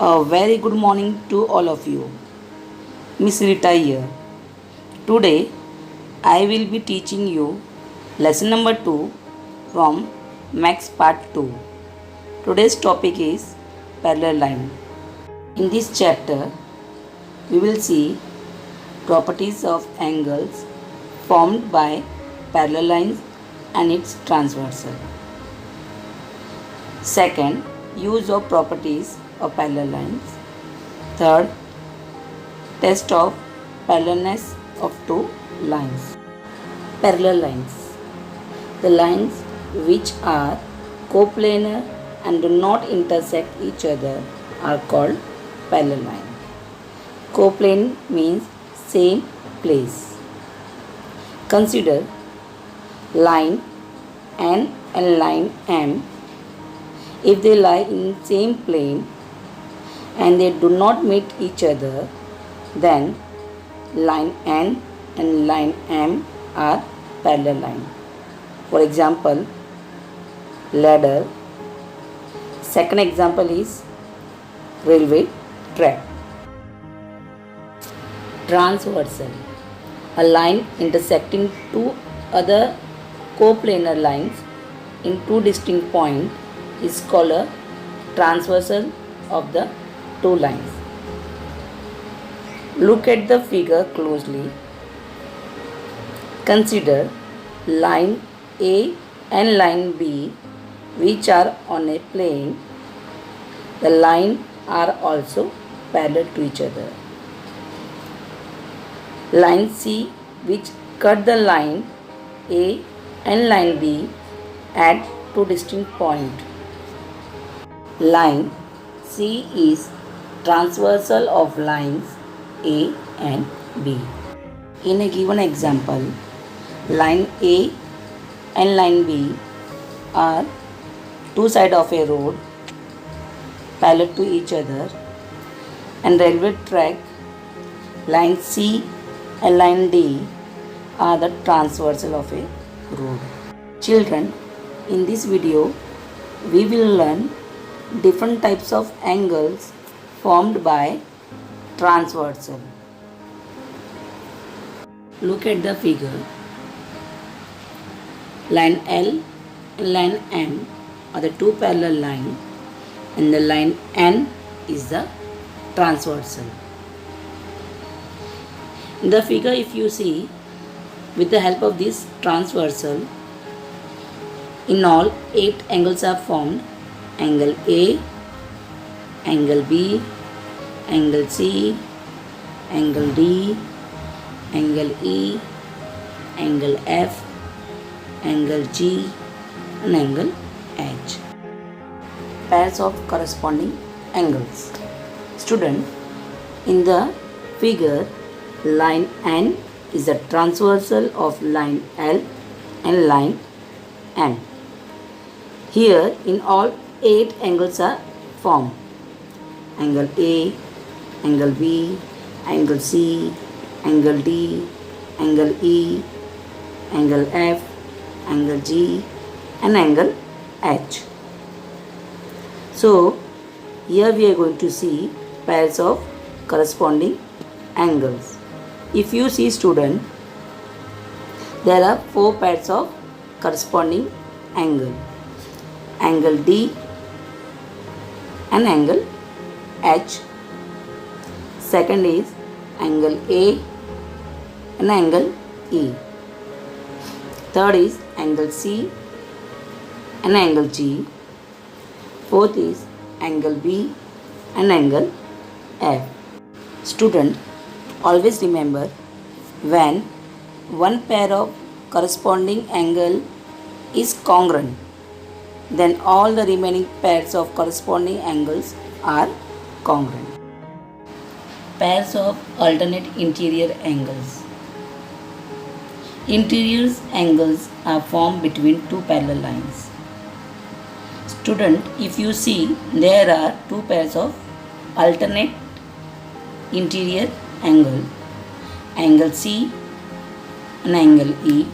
A very good morning to all of you. Miss Rita here. Today I will be teaching you lesson number 2 from Max Part 2. Today's topic is parallel line. In this chapter we will see properties of angles formed by parallel lines and its transversal. Second, use of properties of parallel lines. Third, test of parallelness of two lines. Parallel lines. The lines which are coplanar and do not intersect each other are called parallel line. Coplane means same place. Consider line N and line M. If they lie in same plane and they do not meet each other, then line N and line M are parallel line. For example, ladder. Second example is railway track. Transversal. A line intersecting two other coplanar lines in two distinct points is called a transversal of the two lines. Look at the figure closely. Consider line A and line B which are on a plane. The lines are also parallel to each other. Line C which cut the line A and line B at two distinct points. Line C is transversal of lines A and B. In a given example, line A and line B are two sides of a road parallel to each other, and railway track line C and line D are the transversal of a road. Children, in this video we will learn different types of angles formed by transversal. Look at the figure. Line L and line M are the two parallel lines, and the line N is the transversal. In the figure, if you see, with the help of this transversal, in all 8 angles are formed. Angle A, angle B, angle C, angle D, angle E, angle F, angle G, and angle H. Pairs of corresponding angles. Student, in the figure, line N is the transversal of line L and line M. Here, in all 8 angles are formed. Angle A, angle B, angle C, angle D, angle E, angle F, angle G, and angle H. So, here we are going to see pairs of corresponding angles. If you see, student, there are 4 pairs of corresponding angle. Angle D and angle H. Second is angle A and angle E. Third is angle C and angle G. Fourth is angle B and angle F. Student, always remember, when one pair of corresponding angle is congruent, then all the remaining pairs of corresponding angles are congruent. Pairs of alternate interior angles. Interior angles are formed between two parallel lines. Student, if you see, there are 2 pairs of alternate interior angle. Angle C and angle E.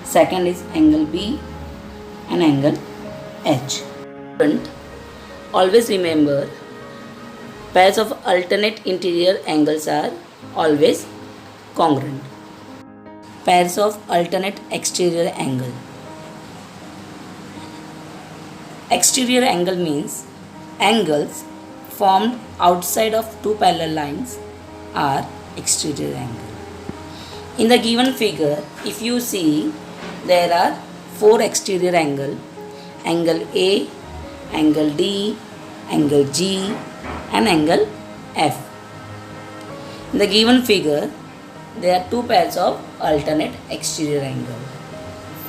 Second is angle B and angle H. Always remember, Pairs of alternate interior angles are always congruent. Pairs of alternate exterior angle. Exterior angle means angles formed outside of two parallel lines are exterior angle. In the given figure, if you see, there are four exterior angle: angle A, angle D, angle G, and angle F. In the given figure, there are two pairs of alternate exterior angle.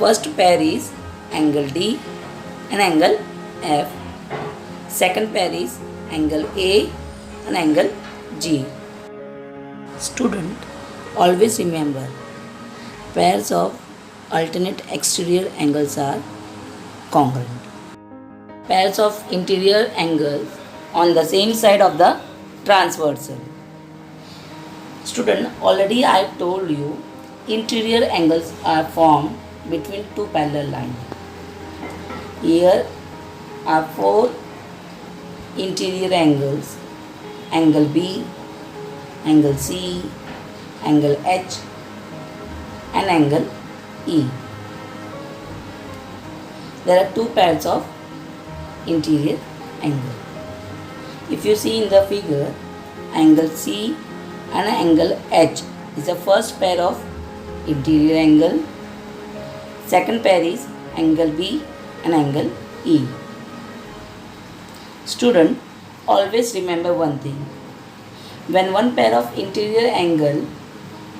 First pair is angle D and angle F. Second pair is angle A and angle G. Student, always remember, pairs of alternate exterior angles are congruent. Pairs of interior angles on the same side of the transversal. Student, already I told you interior angles are formed between two parallel lines. Here are four interior angles: angle B, angle C, angle H, and angle E. There are two pairs of interior angle. If you see in the figure, angle C and angle H is the first pair of interior angle. Second pair is angle B and angle E. Student, always remember one thing. When one pair of interior angle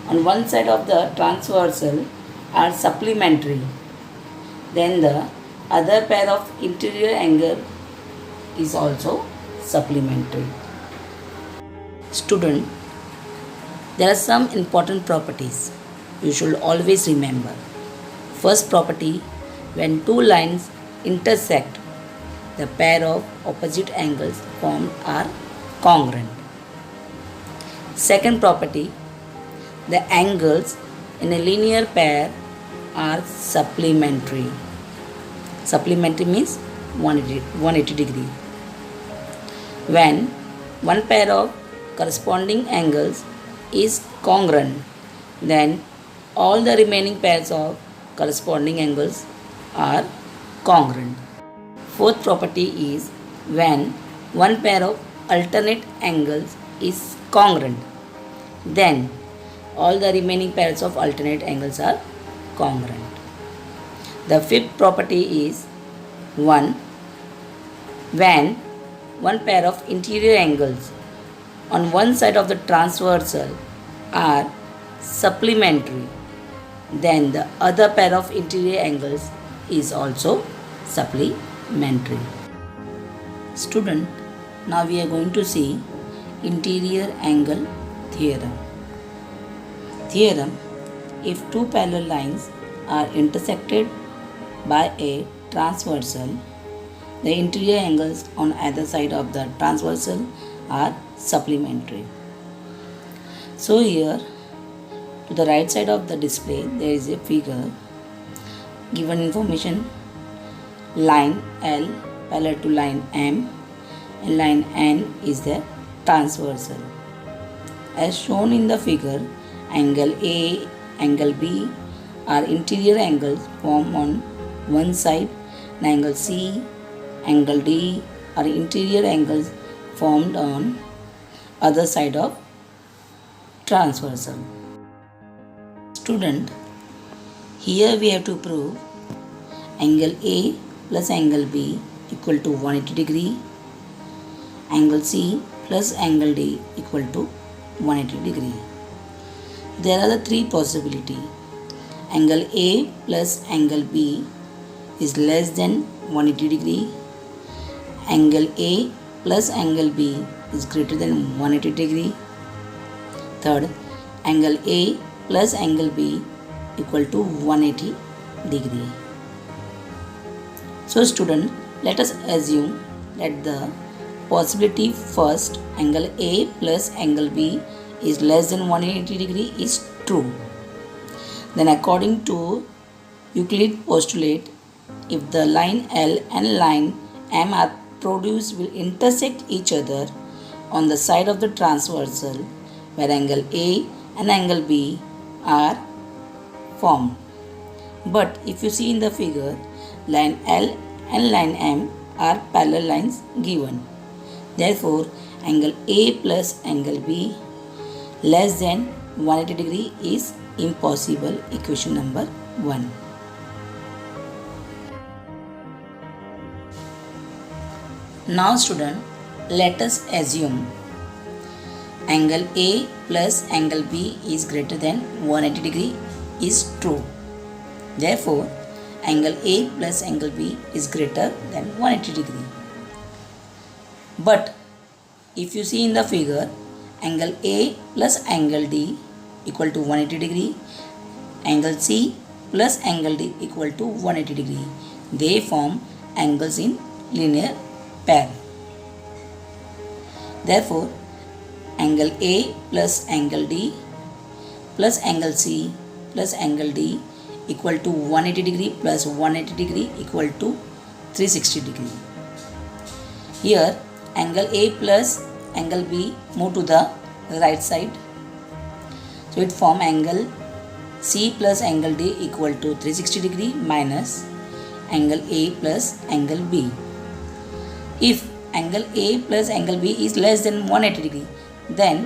on one side of the transversal are supplementary, then the other pair of interior angle is also supplementary. Student, there are some important properties you should always remember. First property, when two lines intersect, the pair of opposite angles formed are congruent. Second property, the angles in a linear pair are supplementary. Supplementary means 180 degree. When one pair of corresponding angles is congruent, then all the remaining pairs of corresponding angles are congruent. Fourth property is when one pair of alternate angles is congruent, then all the remaining pairs of alternate angles are congruent. The fifth property is when one pair of interior angles on one side of the transversal are supplementary, then the other pair of interior angles is also supplementary. Student, now we are going to see interior angle theorem. Theorem: if two parallel lines are intersected by a transversal, the interior angles on either side of the transversal are supplementary. So here, to the right side of the display, there is a figure. Given information: line L parallel to line M and line N is the transversal. As shown in the figure, angle A, angle B are interior angles formed on one side, and angle C, angle D are interior angles formed on other side of transversal. Student, here we have to prove angle A plus angle B equal to 180 degree, angle C plus angle D equal to 180 degree. There are the three possibilities. Angle A plus angle B is less than 180 degree. Angle A plus angle B is greater than 180 degree. Third, angle A plus angle B equal to 180 degree. So student, let us assume that the possibility first, angle A plus angle B is less than 180 degree is true. Then according to Euclid postulate, if the line L and line M are produced will intersect each other on the side of the transversal where angle A and angle B are formed. But if you see in the figure, line L and line M are parallel lines given. Therefore, angle A plus angle B less than 180 degree is impossible. Equation number 1. Now student, let us assume angle A plus angle B is greater than 180 degree is true. Therefore, angle A plus angle B is greater than 180 degree. But if you see in the figure, angle A plus angle D equal to 180 degree, angle C plus angle D equal to 180 degree. They form angles in linear pair. Therefore, angle A plus angle D plus angle C plus angle D equal to 180 degree plus 180 degree equal to 360 degree. Here, angle A plus angle B move to the right side. So it form angle C plus angle D equal to 360 degree minus angle A plus angle B. If angle A plus angle B is less than 180 degree, then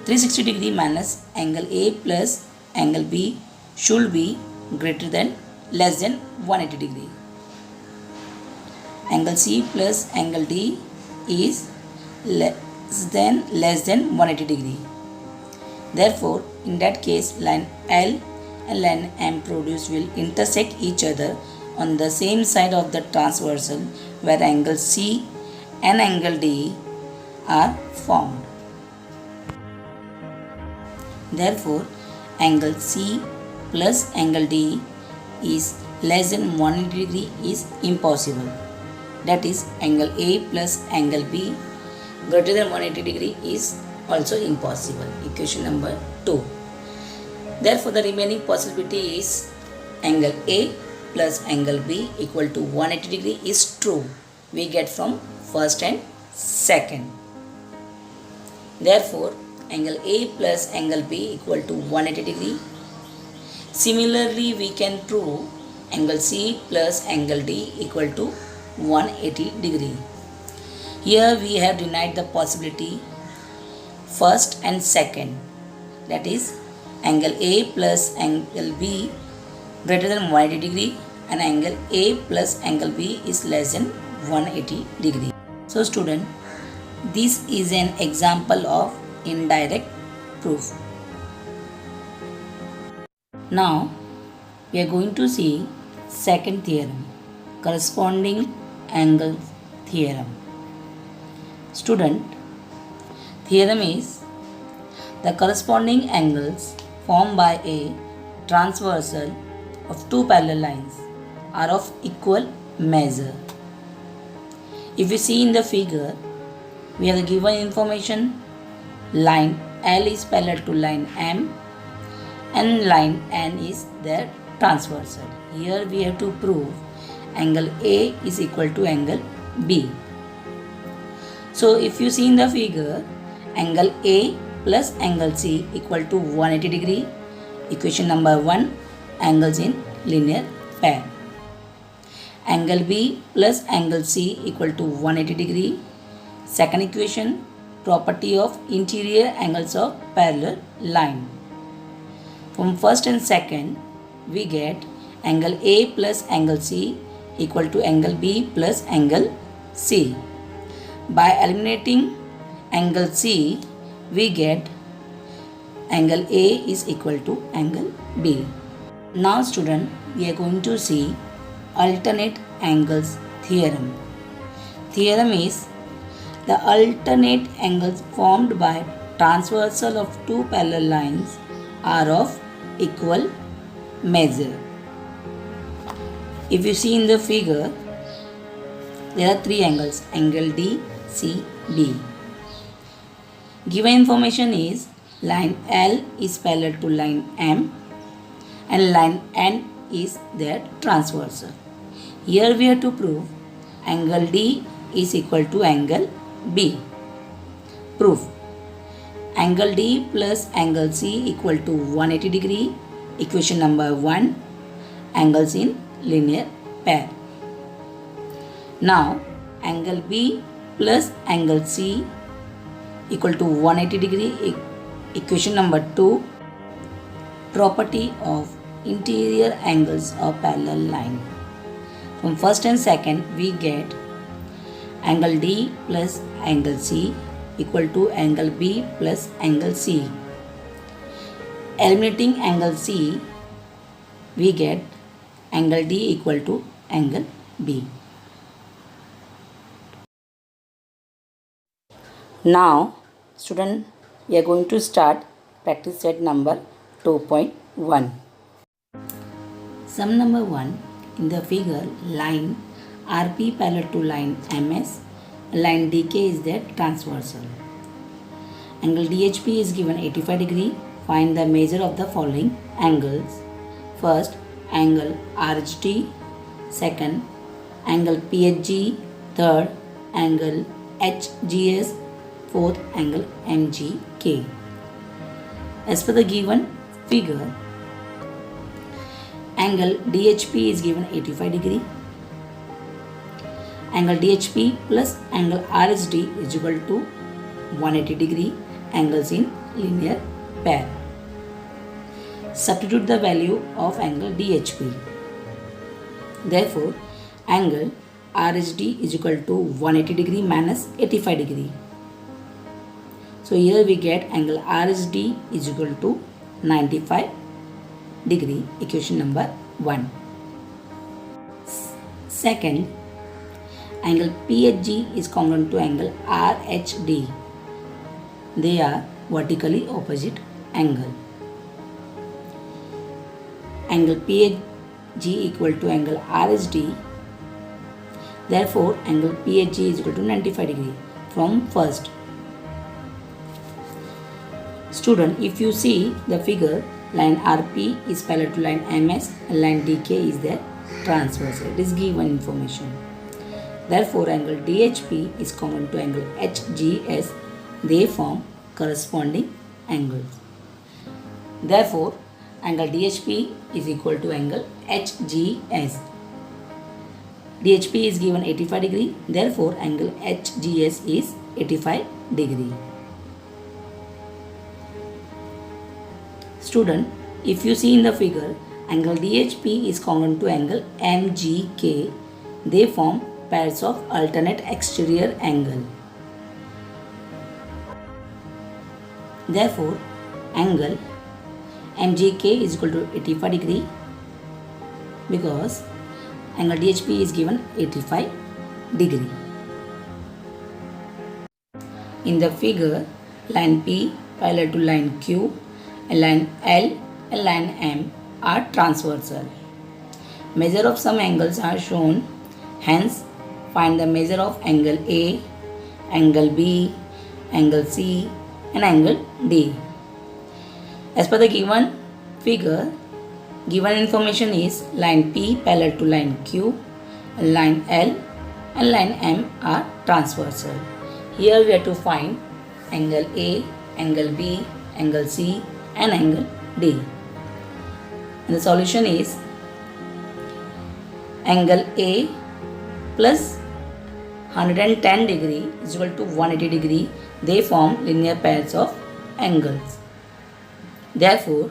360 degree minus angle A plus angle B should be greater than less than 180 degree. Angle C plus angle D is less than 180 degree. Therefore, in that case, line L and line M produced will intersect each other on the same side of the transversal where angle C and angle D are formed. Therefore, angle C plus angle D is less than 180 degree is impossible. That is, angle A plus angle B greater than 180 degree is also impossible. Equation number 2. Therefore, the remaining possibility is angle A plus angle B equal to 180 degree is true. We get from first and second. Therefore, angle A plus angle B equal to 180 degree. Similarly, we can prove angle C plus angle D equal to 180 degree. Here we have denied the possibility first and second, that is angle A plus angle B greater than 180 degree and angle A plus angle B is less than 180 degree. So student, this is an example of indirect proof. Now we are going to see second theorem, corresponding angle theorem. Student, theorem is the corresponding angles formed by a transversal of two parallel lines are of equal measure. If you see in the figure, we have the given information. Line L is parallel to line M and line N is their transversal. Here we have to prove angle A is equal to angle B. So if you see in the figure, angle A plus angle C equal to 180 degree. Equation number 1, angles in linear pair. Angle B plus angle C equal to 180 degree. Second equation, property of interior angles of parallel line. From first and second, we get angle A plus angle C equal to angle B plus angle C. By eliminating angle C, we get angle A is equal to angle B. Now student, we are going to see alternate angles theorem. Theorem is the alternate angles formed by transversal of two parallel lines are of equal measure. If you see in the figure, there are three angles, angle D, C, B. Given information is line L is parallel to line M and line N is their transversal. Here we have to prove angle D is equal to angle B. Proof. Angle D plus angle C equal to 180 degree. Equation number 1. Angles in linear pair. Now angle B plus angle C equal to 180 degree. Equation number 2. Property of interior angles of parallel line. From first and second we get angle D plus angle C equal to angle B plus angle C. Eliminating angle C, we get angle D equal to angle B. Now, student, we are going to start practice set number 2.1. Sum number 1. In the figure, line RP parallel to line MS, line DK is their transversal. Angle DHP is given 85 degree. Find the measure of the following angles. First, angle RHD. Second, angle PHG. Third, angle HGS. Fourth, angle MGK. As per the given figure, angle DHP is given 85 degree. Angle DHP plus angle RHD is equal to 180 degree. Angles in linear pair. Substitute the value of angle DHP. Therefore, angle RHD is equal to 180 degree minus 85 degree. So here we get angle RHD is equal to 95 degree. Equation number 1. Second, angle PHG is congruent to angle RHD. They are vertically opposite angle. Angle PHG equal to angle RHD. Therefore, angle PHG is equal to 95 degree from first. Student, if you see the figure, line RP is parallel to line MS and line DK is their transversal. It is given information. Therefore, angle DHP is congruent to angle HGS. They form corresponding angles. Therefore, angle DHP is equal to angle HGS. DHP is given 85 degree. Therefore, angle HGS is 85 degree. Student, if you see in the figure, angle DHP is congruent to angle MGK. They form pairs of alternate exterior angle. Therefore, angle MGK is equal to 85 degree because angle DHP is given 85 degree. In the figure, line P parallel to line Q and line L and line M are transversal. Measure of some angles are shown. Hence, find the measure of angle A, angle B, angle C and angle D. As per the given figure, given information is line P parallel to line Q, line L and line M are transversal. Here we have to find angle A, angle B, angle C and angle D. And the solution is angle A plus 110 degree is equal to 180 degree. They form linear pairs of angles. Therefore,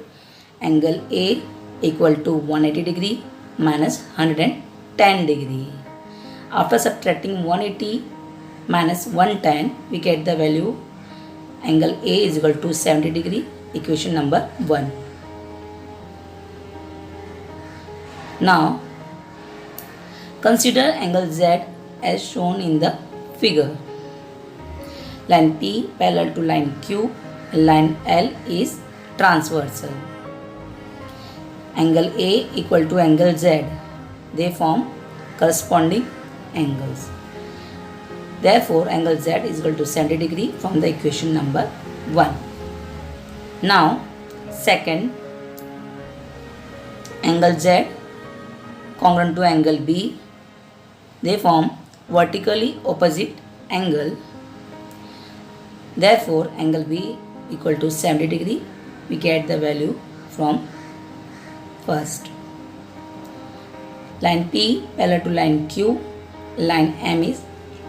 angle A equal to 180 degree minus 110 degree. After subtracting 180 minus 110, we get the value angle A is equal to 70 degree. Equation number 1. Now, consider angle Z as shown in the figure. Line P parallel to line Q, line L is transversal. Angle A equal to angle Z. They form corresponding angles. Therefore, angle Z is equal to 70 degree from the equation number 1. Now, second, angle Z congruent to angle B. They form vertically opposite angle. Therefore, angle B equal to 70 degree. We get the value from first. Line P parallel to line Q. Line M is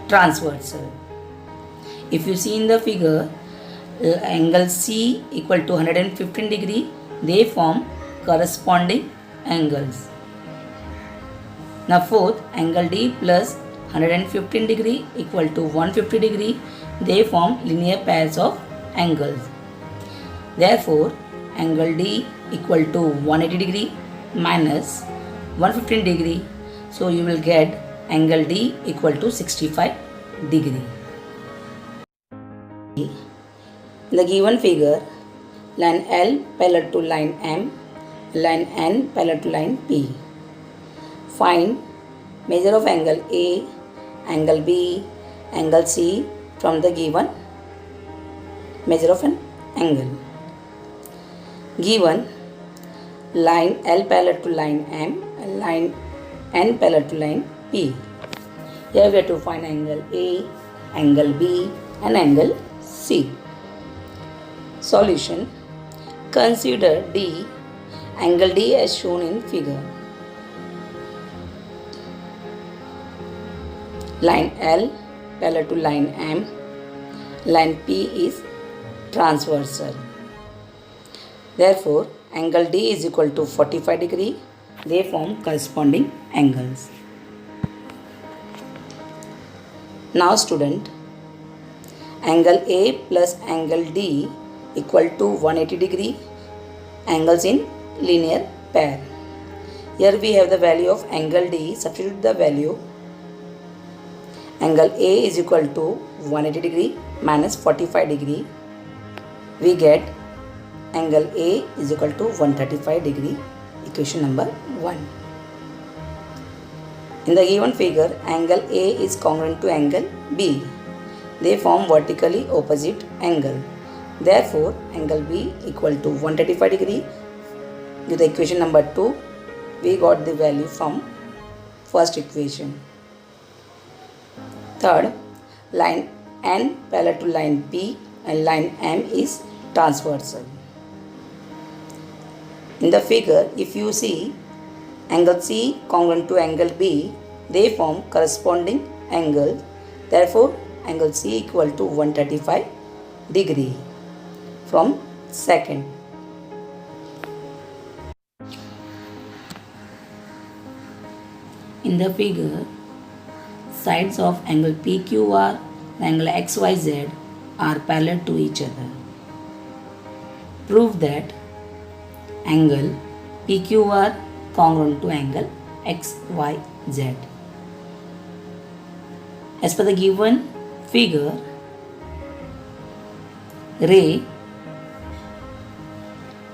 transversal. If you see in the figure, angle C equal to 115 degree. They form corresponding angles. Now fourth, angle D plus 115 degree equal to 150 degree. They form linear pairs of angles. Therefore, angle D equal to 180 degree minus 115 degree. So you will get angle D equal to 65 degree. In the given figure, line L parallel to line M, line N parallel to line P. Find measure of angle A, angle B, angle C from the given measure of an angle. Given line L parallel to line M and line N parallel to line P. Here we have to find angle A, angle B and angle C. Solution. Consider D, angle D as shown in figure. Line L parallel to line M, line P is transversal. Therefore, angle D is equal to 45 degree. They form corresponding angles. Now student, angle A plus angle D equal to 180 degree. Angles in linear pair. Here we have the value of angle D. Substitute the value. Angle A is equal to 180 degree minus 45 degree. We get angle A is equal to 135 degree. Equation number 1. In the given figure, angle A is congruent to angle B. They form vertically opposite angle. Therefore, angle B equal to 135 degree. With the equation number 2, we got the value from first equation. Third, line N parallel to line P and line M is transversal. In the figure, if you see angle C congruent to angle B, they form corresponding angles. Therefore, angle C equal to 135 degree from second. In the figure, sides of angle PQR and angle XYZ are parallel to each other. Prove that angle PQR congruent to angle XYZ. As per the given figure, ray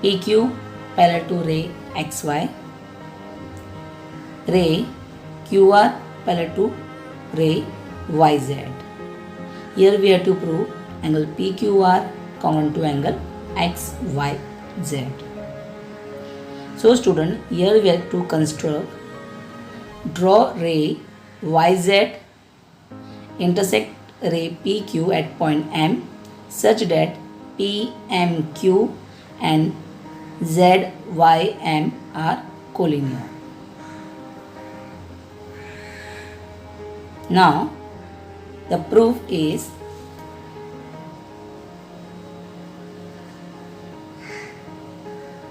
PQ parallel to ray XY, ray QR parallel to ray YZ. Here we have to prove angle PQR congruent to angle XYZ. So student, here we have to construct, draw ray YZ intersect ray PQ at point M such that PMQ and ZYM are collinear. Now, the proof is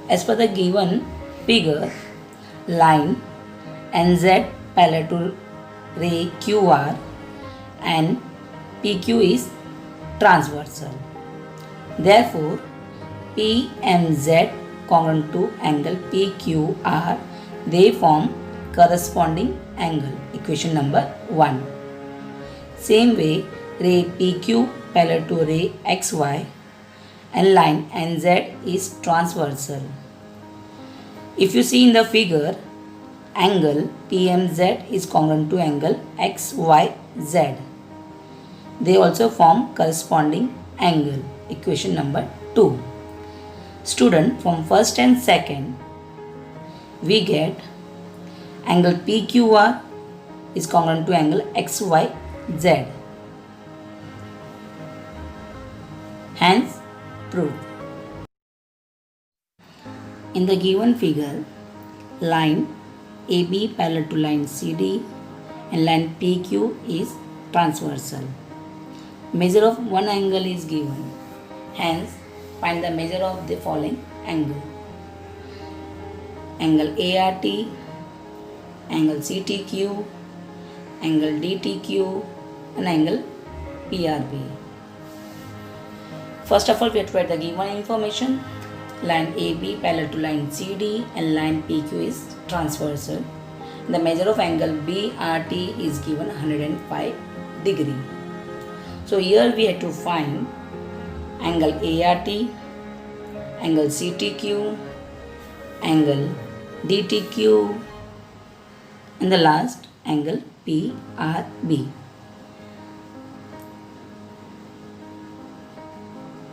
as per the given figure, line NZ parallel to ray QR and PQ is transversal. Therefore, PMZ congruent to angle PQR, they form corresponding angle. Equation number 1. Same way, ray PQ parallel to ray XY and line NZ is transversal. If you see in the figure, angle PMZ is congruent to angle XYZ. They also form corresponding angle. Equation number 2. Student, from first and second, we get angle PQR is congruent to angle XYZ. Hence, proof. In the given figure, line AB parallel to line CD and line PQ is transversal. Measure of one angle is given. Hence, find the measure of the following angle. Angle ART, angle CTQ, angle DTQ and angle PRB. First of all, we have to write the given information. Line AB parallel to line CD and line PQ is transversal. The measure of angle BRT is given 105 degree. So here we have to find angle ART, angle CTQ, angle DTQ and the last angle PRB.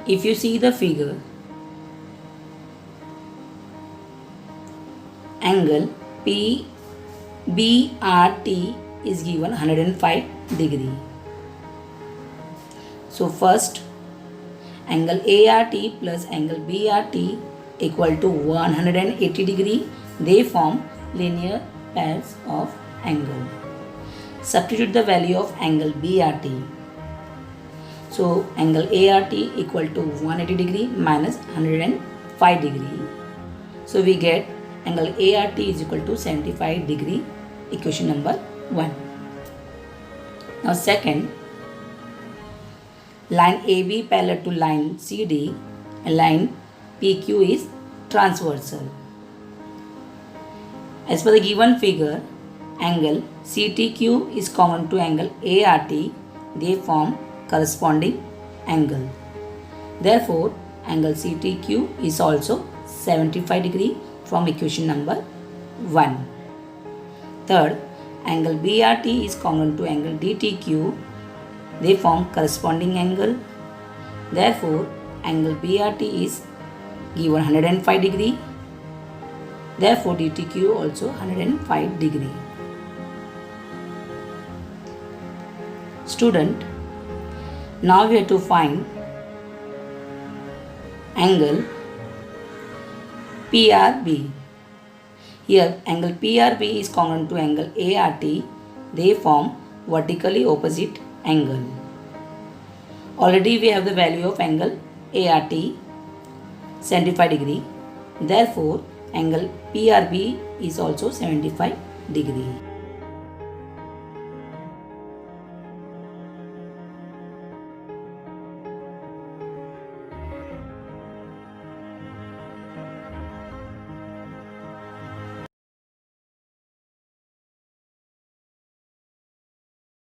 If you see the figure, angle BRT is given 105 degree. So first, angle ART plus angle BRT equal to 180 degree. They form linear pairs of angle. Substitute the value of angle BRT. So angle ART equal to 180 degree minus 105 degree. So we get angle ART is equal to 75 degree, equation number 1. Now second, line AB parallel to line CD and line PQ is transversal. As per the given figure, angle CTQ is common to angle ART. They form corresponding angle. Therefore, angle CTQ is also 75 degree from equation number 1. Third, angle BRT is common to angle DTQ. They form corresponding angle. Therefore, angle BRT is given 105 degree. Therefore, DTQ also 105 degree. Student, now we have to find angle PRB. Here angle PRB is common to angle ART. They form vertically opposite angle. Already we have the value of angle ART 75 degree. Therefore, angle PRB is also 75 degree.